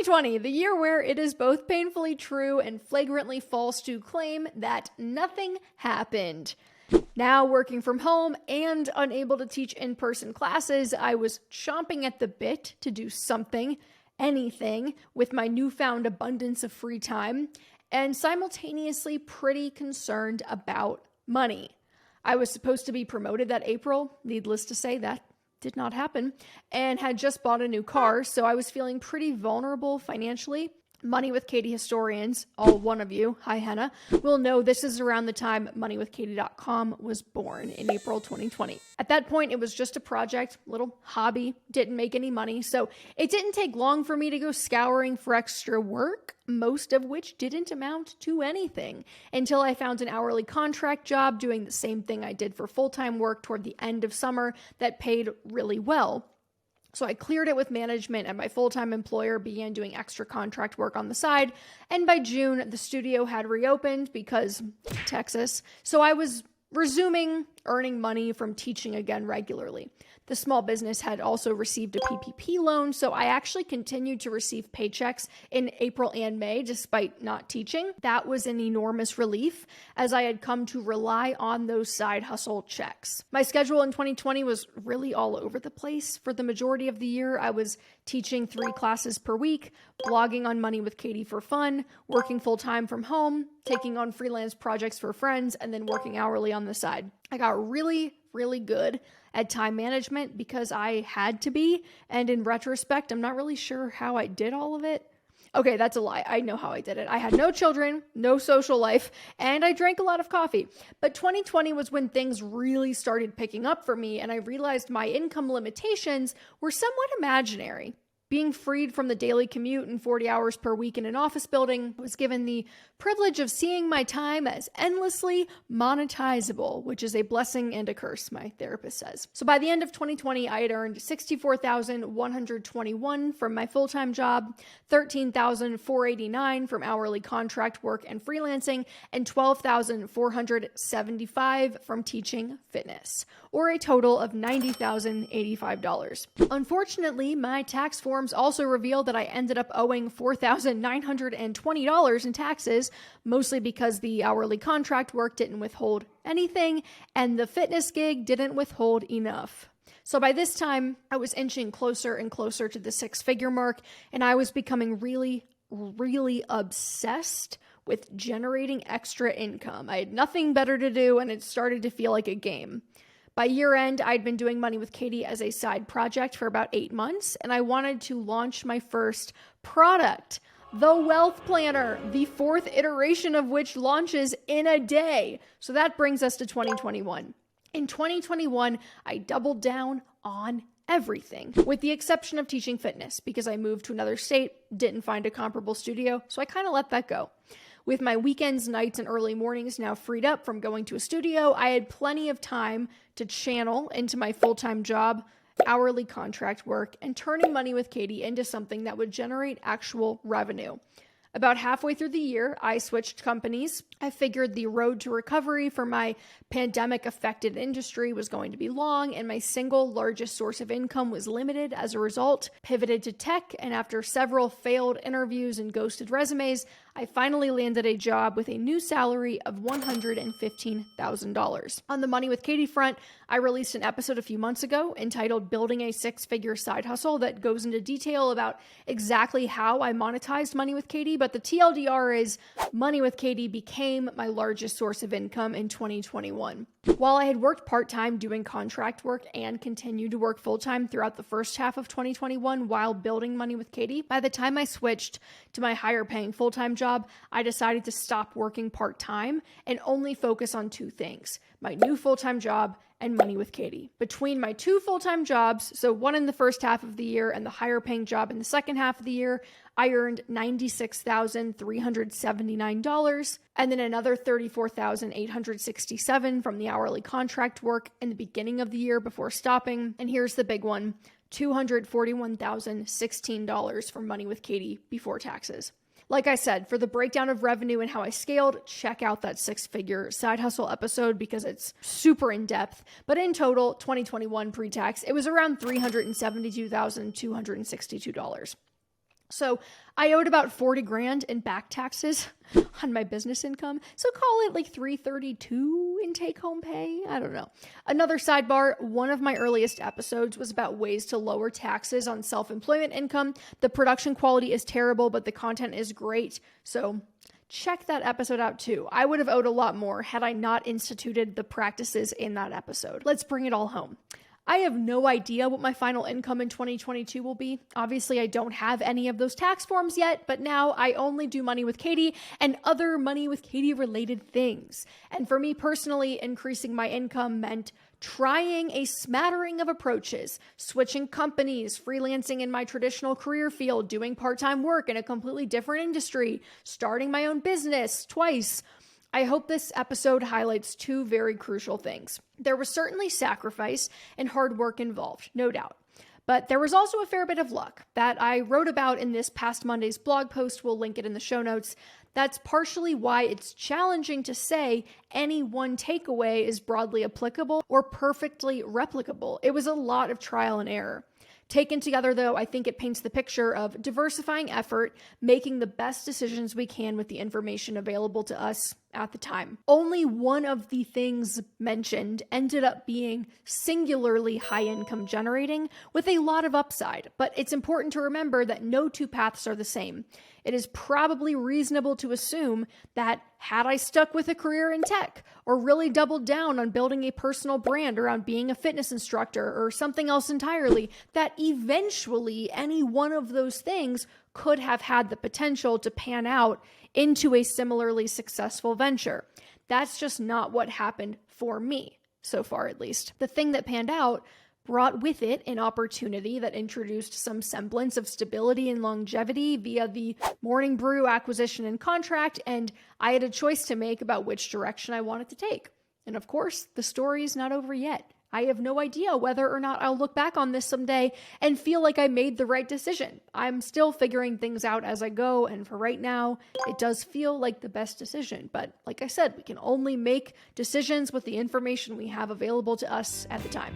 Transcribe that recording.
2020, the year where it is both painfully true and flagrantly false to claim that nothing happened. Now working from home and unable to teach in-person classes, I was chomping at the bit to do something, anything, with my newfound abundance of free time, and simultaneously pretty concerned about money. I was supposed to be promoted that April, needless to say that did not happen, and had just bought a new car, so I was feeling pretty vulnerable financially. Money with Katie historians, all one of you, hi Henna, will know this is around the time moneywithkatie.com was born in April 2020. At that point, it was just a project, little hobby, didn't make any money, so it didn't take long for me to go scouring for extra work, most of which didn't amount to anything, until I found an hourly contract job doing the same thing I did for full-time work toward the end of summer that paid really well. So I cleared it with management, and my full-time employer began doing extra contract work on the side. And by June, the studio had reopened because Texas. So I was resuming earning money from teaching again regularly. The small business had also received a PPP loan, so I actually continued to receive paychecks in April and May despite not teaching. That was an enormous relief as I had come to rely on those side hustle checks. My schedule in 2020 was really all over the place. For the majority of the year, I was teaching 3 classes per week, blogging on Money with Katie for fun, working full-time from home, taking on freelance projects for friends, and then working hourly on the side. I got really good at time management because I had to be, and in retrospect, I'm not really sure how I did all of it. Okay, that's a lie. I know how I did it. I had no children, no social life, and I drank a lot of coffee. But 2020 was when things really started picking up for me, and I realized my income limitations were somewhat imaginary. Being freed from the daily commute and 40 hours per week in an office building, was given the privilege of seeing my time as endlessly monetizable, which is a blessing and a curse, my therapist says. So by the end of 2020, I had earned $64,121 from my full-time job, $13,489 from hourly contract work and freelancing, and $12,475 from teaching fitness, or a total of $90,085. Unfortunately, my tax forms also revealed that I ended up owing $4,920 in taxes, mostly because the hourly contract work didn't withhold anything and the fitness gig didn't withhold enough. So by this time, I was inching closer and closer to the 6-figure mark, and I was becoming really obsessed with generating extra income. I had nothing better to do, and it started to feel like a game. By year end, I'd been doing Money with Katie as a side project for about 8 months, and I wanted to launch my first product, the Wealth Planner, the 4th iteration of which launches in a day. So that brings us to 2021. In 2021, I doubled down on everything, with the exception of teaching fitness, because I moved to another state, didn't find a comparable studio, so I kind of let that go. With my weekends, nights, and early mornings now freed up from going to a studio, I had plenty of time to channel into my full-time job, hourly contract work, and turning Money with Katie into something that would generate actual revenue. About halfway through the year, I switched companies. I figured the road to recovery for my pandemic-affected industry was going to be long, and my single largest source of income was limited as a result. Pivoted to tech, and after several failed interviews and ghosted resumes, I finally landed a job with a new salary of $115,000. On the Money with Katie front, I released an episode a few months ago entitled Building a 6-Figure Side Hustle that goes into detail about exactly how I monetized Money with Katie, but the TLDR is Money with Katie became my largest source of income in 2021. While I had worked part-time doing contract work and continued to work full-time throughout the first half of 2021 while building Money with Katie, by the time I switched to my higher-paying full-time job, I decided to stop working part-time and only focus on 2 things: my new full-time job and Money with Katie. Between my 2 full-time jobs, so one in the first half of the year and the higher-paying job in the second half of the year, I earned $96,379 and then another $34,867 from the hourly contract work in the beginning of the year before stopping. And here's the big one, $241,016 from Money with Katie before taxes. Like I said, for the breakdown of revenue and how I scaled, check out that 6-figure side hustle episode because it's super in-depth. But in total, 2021 pre-tax, it was around $372,262. So I owed about 40 grand in back taxes on my business income. So call it like 332 in take home pay. I don't know. Another sidebar, one of my earliest episodes was about ways to lower taxes on self-employment income. The production quality is terrible, but the content is great. So check that episode out too. I would have owed a lot more had I not instituted the practices in that episode. Let's bring it all home. I have no idea what my final income in 2022 will be. Obviously, I don't have any of those tax forms yet, but now I only do Money with Katie and other Money with Katie related things. And for me personally, increasing my income meant trying a smattering of approaches, switching companies, freelancing in my traditional career field, doing part-time work in a completely different industry, starting my own business twice. I hope this episode highlights two very crucial things. There was certainly sacrifice and hard work involved, no doubt. But there was also a fair bit of luck that I wrote about in this past Monday's blog post. We'll link it in the show notes. That's partially why it's challenging to say any one takeaway is broadly applicable or perfectly replicable. It was a lot of trial and error. Taken together, though, I think it paints the picture of diversifying effort, making the best decisions we can with the information available to us at the time. Only one of the things mentioned ended up being singularly high income generating with a lot of upside, but it's important to remember that no two paths are the same. It is probably reasonable to assume that had I stuck with a career in tech or really doubled down on building a personal brand around being a fitness instructor or something else entirely, that eventually any one of those things could have had the potential to pan out into a similarly successful venture. That's just not what happened for me, so far at least. The thing that panned out brought with it an opportunity that introduced some semblance of stability and longevity via the Morning Brew acquisition and contract, and I had a choice to make about which direction I wanted to take. And of course, the story is not over yet. I have no idea whether or not I'll look back on this someday and feel like I made the right decision. I'm still figuring things out as I go, and for right now, it does feel like the best decision. But like I said, we can only make decisions with the information we have available to us at the time.